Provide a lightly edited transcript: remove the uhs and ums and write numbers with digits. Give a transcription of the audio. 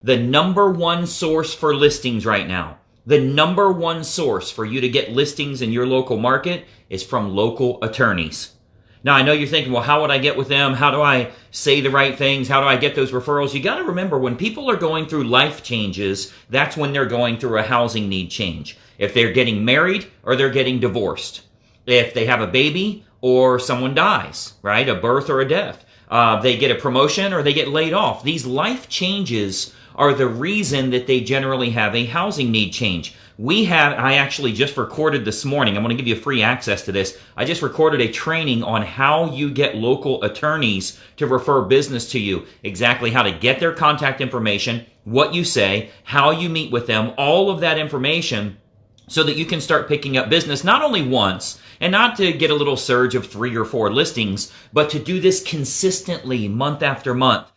The number one source for listings right now, the number one source for you to get listings in your local market is from local attorneys. Now, I know you're thinking, well, how would I get with them? How do I say the right things? How do I get those referrals? You got to remember, when people are going through life changes, that's when they're going through a housing need change. If they're getting married or they're getting divorced. If they have a baby or someone dies, right? A birth or a death. They get a promotion or they get laid off. These life changes are the reason that they generally have a housing need change. I actually just recorded this morning, I'm going to give you free access to this. I just recorded a training on how you get local attorneys to refer business to you. Exactly how to get their contact information, what you say, how you meet with them, all of that information, so that you can start picking up business not only once, and not to get a little surge of 3 or 4 listings, but to do this consistently month after month.